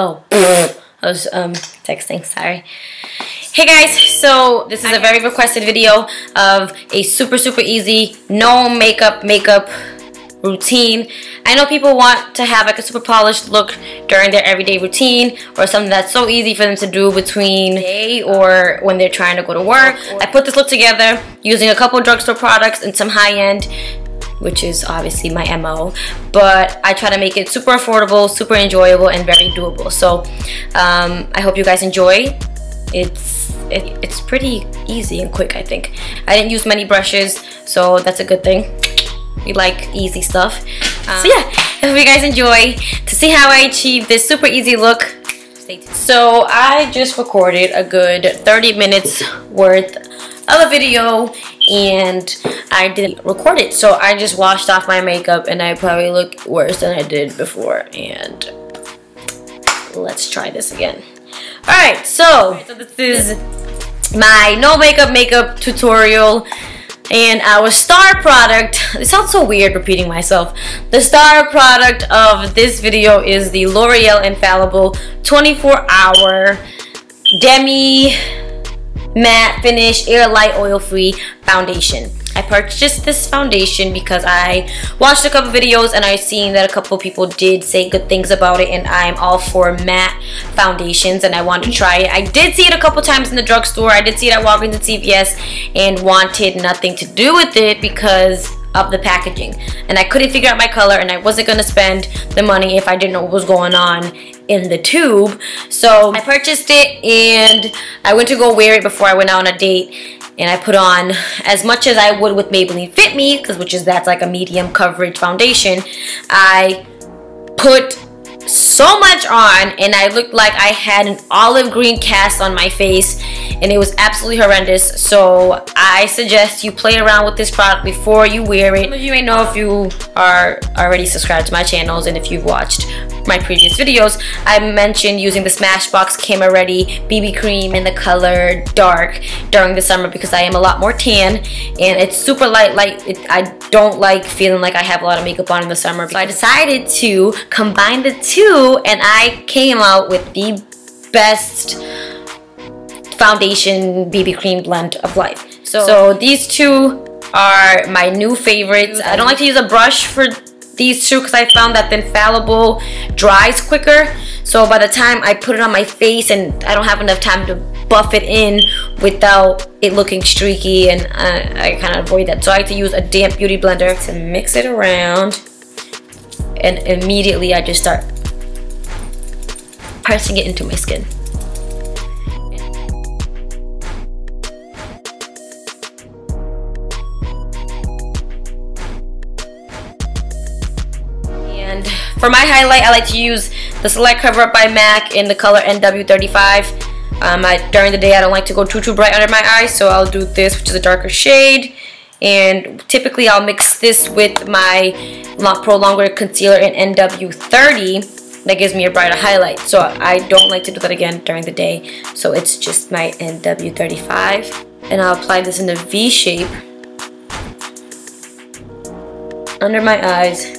Oh, I was texting, sorry. Hey guys, so this is a very requested video of a super easy, no makeup routine. I know people want to have like a super polished look during their everyday routine, or something that's so easy for them to do between day or when they're trying to go to work. I put this look together using a couple drugstore products and some high-end, which is obviously my MO, but I try to make it super affordable, super enjoyable, and very doable. So I hope you guys enjoy. It's pretty easy and quick, I think. I didn't use many brushes, so that's a good thing. We like easy stuff. So yeah, I hope you guys enjoy. To see how I achieve this super easy look, stay tuned. So I just recorded a good 30 minutes worth of a video, and I didn't record it, so I just washed off my makeup and I probably look worse than I did before. And let's try this again. Alright, so this is my no makeup tutorial, and our star product, it sounds so weird repeating myself, the star product of this video is the L'Oreal Infallible 24-hour Demi Matte Finish Air Light Oil Free Foundation. I purchased this foundation because I watched a couple videos and I've seen that a couple people did say good things about it, and I'm all for matte foundations and I wanted to try it. I did see it a couple times in the drugstore. I did see it at Walgreens and CVS and wanted nothing to do with it because of the packaging, and I couldn't figure out my color, and I wasn't going to spend the money if I didn't know what was going on in the tube. So I purchased it and I went to go wear it before I went out on a date, and I put on as much as I would with Maybelline Fit Me, that's like a medium coverage foundation. I put so much on and I looked like I had an olive green cast on my face, and it was absolutely horrendous. So I suggest you play around with this product before you wear it. Some of you may know if you are already subscribed to my channels and if you've watched my previous videos, I mentioned using the SMASHBOX Camera Ready BB cream in the color dark during the summer because I am a lot more tan and it's super light. I don't like feeling like I have a lot of makeup on in the summer. So I decided to combine the two, and I came out with the best foundation BB cream blend of life. So these two are my new favorites. I don't like to use a brush for these two because I found that the Infallible dries quicker. So by the time I put it on my face, and I don't have enough time to buff it in without it looking streaky, and I kind of avoid that. So I like to use a damp beauty blender to mix it around, and immediately I just start pressing it into my skin. And for my highlight, I like to use the Select Cover Up by MAC in the color NW35. During the day, I don't like to go too bright under my eyes, so I'll do this, which is a darker shade. And typically, I'll mix this with my Pro Longer Concealer in NW30. That gives me a brighter highlight. So I don't like to do that again during the day. So it's just my NW35. And I'll apply this in the V shape under my eyes.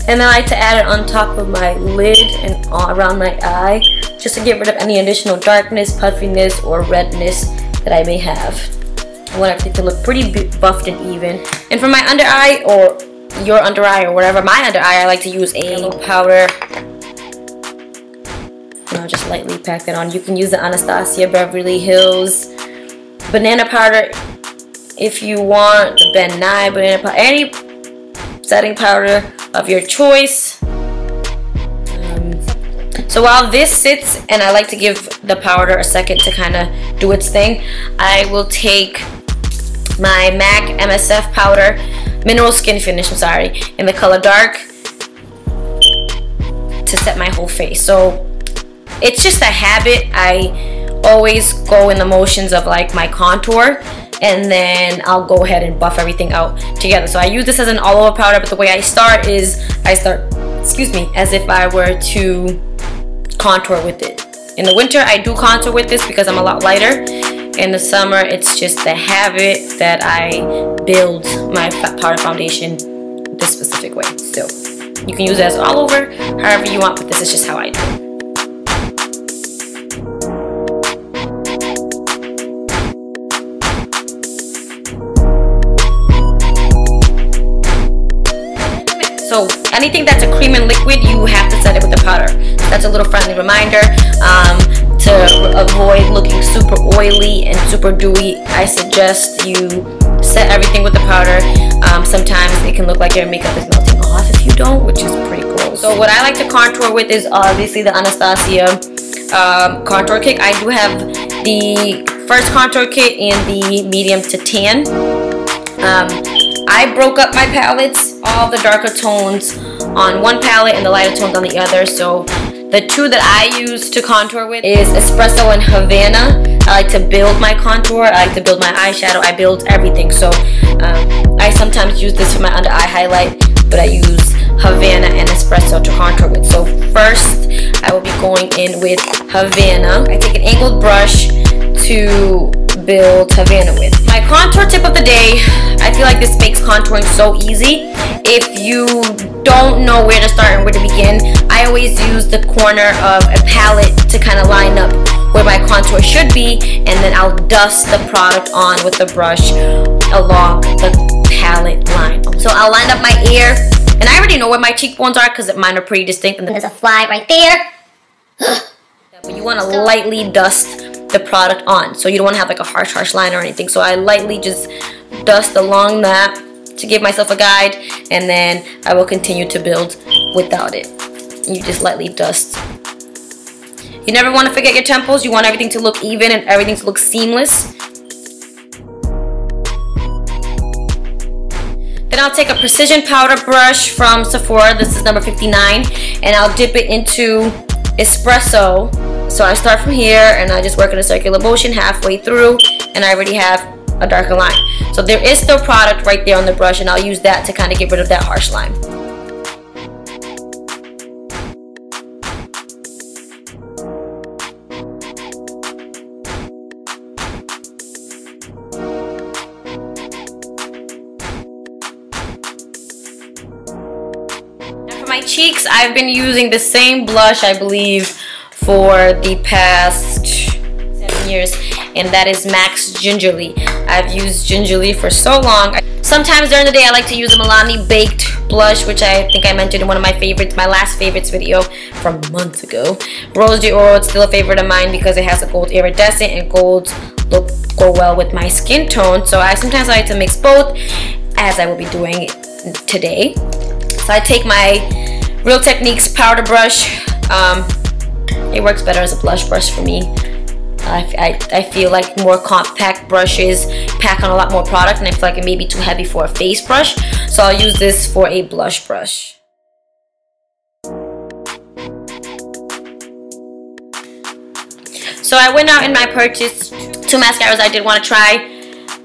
And then I like to add it on top of my lid and around my eye, just to get rid of any additional darkness, puffiness, or redness that I may have. I want everything to look pretty buffed and even. And for my under eye, or your under eye, or whatever, my under eye, I like to use a powder. And I'll just lightly pack that on. You can use the Anastasia Beverly Hills banana powder if you want, the Ben Nye banana powder, any setting powder of your choice. So while this sits, and I like to give the powder a second to kind of do its thing, I will take my MAC MSF powder, Mineral Skin Finish, in the color dark to set my whole face. So it's just a habit. I always go in the motions of like my contour, and then I'll go ahead and buff everything out together. So I use this as an all-over powder, but the way I start is I start, as if I were to contour with it. In the winter, I do contour with this because I'm a lot lighter, In the summer, it's just the habit that I build my powder foundation this specific way. So you can use it as all over, however you want, but this is just how I do it. So anything that's a cream and liquid, you have to set it with the powder. That's a little friendly reminder. To avoid looking super oily and super dewy, I suggest you set everything with the powder. Sometimes it can look like your makeup is melting off if you don't, which is pretty gross. So what I like to contour with is obviously the Anastasia contour kit. I do have the first contour kit in the medium to tan. I broke up my palettes, all the darker tones on one palette and the lighter tones on the other. So the two that I use to contour with is Espresso and Havana. I like to build my contour, I like to build my eyeshadow, I build everything. So I sometimes use this for my under eye highlight, but I use Havana and Espresso to contour with. So first, I will be going in with Havana. I take an angled brush to build Havana with. My contour tip of the day, I feel like this makes contouring so easy. If you don't know where to start and where to begin, I always use the corner of a palette to kind of line up where my contour should be, and then I'll dust the product on with the brush along the palette line. So I'll line up my ear, and I already know where my cheekbones are because mine are pretty distinct, and there's a fly right there. But you want to lightly dust the product on, so you don't want to have like a harsh line or anything. So I lightly just dust along that to give myself a guide, and then I will continue to build without it. You just lightly dust. You never want to forget your temples. You want everything to look even and everything to look seamless. Then I'll take a precision powder brush from Sephora. This is number 59, and I'll dip it into espresso. So I start from here and I just work in a circular motion halfway through, and I already have a darker line. So there is still product right there on the brush, and I'll use that to kind of get rid of that harsh line. And for my cheeks, I've been using the same blush, I believe, for the past 7 years, and that is MAC's Gingerly. I've used Gingerly for so long. Sometimes during the day I like to use a Milani baked blush, which I think I mentioned in one of my favorites, my last favorites video from months ago. Rose d'Oro, it's still a favorite of mine because it has a gold iridescent, and golds go well with my skin tone. So I sometimes like to mix both, as I will be doing today. So I take my Real Techniques powder brush. It works better as a blush brush for me. I feel like more compact brushes pack on a lot more product, and I feel like it may be too heavy for a face brush. So I'll use this for a blush brush. So I went out and I purchased 2 mascaras I did want to try.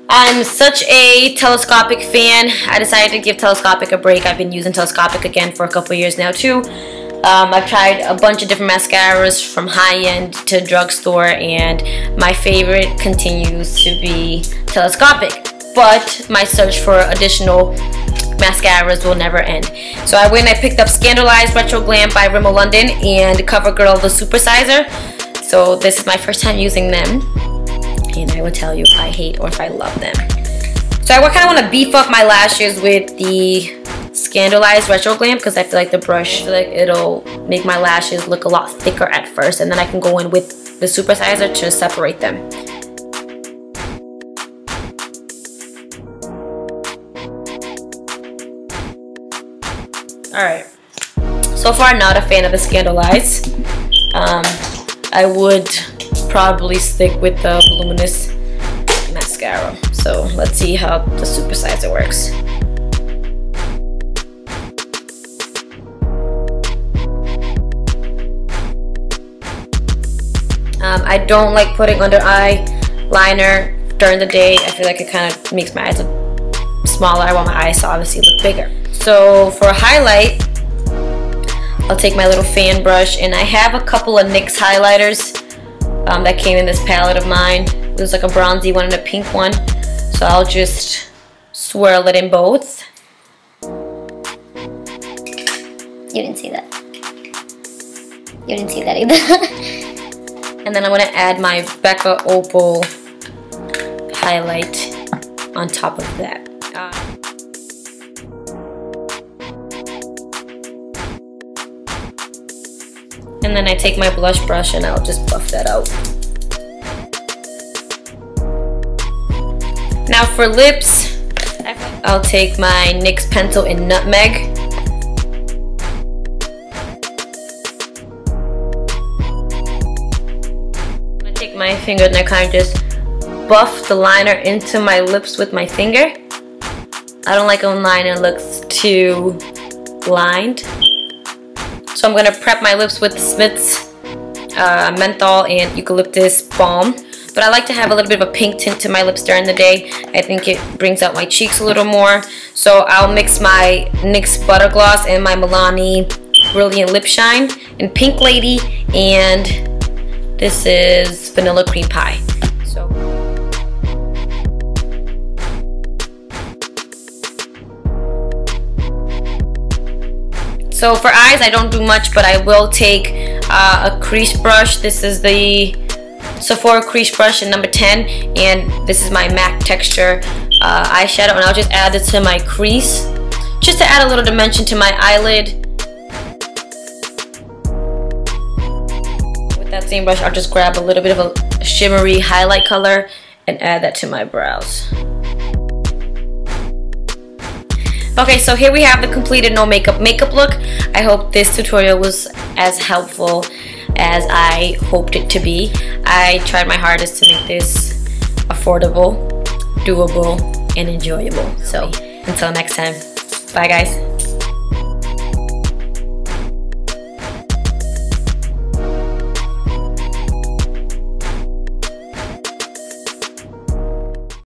I'm such a telescopic fan. I decided to give telescopic a break. I've been using telescopic again for a couple years now too. I've tried a bunch of different mascaras from high-end to drugstore, and my favorite continues to be telescopic, but my search for additional mascaras will never end. So I went and I picked up Scandalized Retro Glam by Rimmel London and CoverGirl the Supersizer. So this is my first time using them, and I will tell you if I hate or if I love them. So I kind of want to beef up my lashes with the Scandalized Retro Glam because I feel like the brush, I feel like it'll make my lashes look a lot thicker at first, and then I can go in with the Supersizer to separate them. Alright, so far not a fan of the Scandalized. I would probably stick with the Voluminous mascara. So let's see how the Supersizer works. I don't like putting under eye liner during the day. I feel like it kind of makes my eyes look smaller. I want my eyes to obviously look bigger. So for a highlight, I'll take my little fan brush, and I have a couple of NYX highlighters that came in this palette of mine. There's like a bronzy one and a pink one. So I'll just swirl it in both. You didn't see that. You didn't see that either. And then I'm gonna add my BECCA Opal highlight on top of that. And then I take my blush brush and I'll just buff that out. Now for lips, I'll take my NYX pencil in Nutmeg. I'm gonna take my finger and I kind of just buff the liner into my lips with my finger. I don't like when liner looks too lined. So I'm gonna prep my lips with Smith's menthol and eucalyptus balm. But I like to have a little bit of a pink tint to my lips during the day. I think it brings out my cheeks a little more. So I'll mix my NYX Butter Gloss and my Milani Brilliant Lip Shine in Pink Lady, and this is Vanilla Cream Pie. So for eyes, I don't do much, but I will take a crease brush. This is the Sephora crease brush in number 10, and this is my MAC texture eyeshadow, and I'll just add it to my crease just to add a little dimension to my eyelid. With that same brush, I'll just grab a little bit of a shimmery highlight color and add that to my brows. Okay, so here we have the completed no makeup look. I hope this tutorial was as helpful as I hoped it to be. I tried my hardest to make this affordable, doable, and enjoyable. So until next time, bye guys.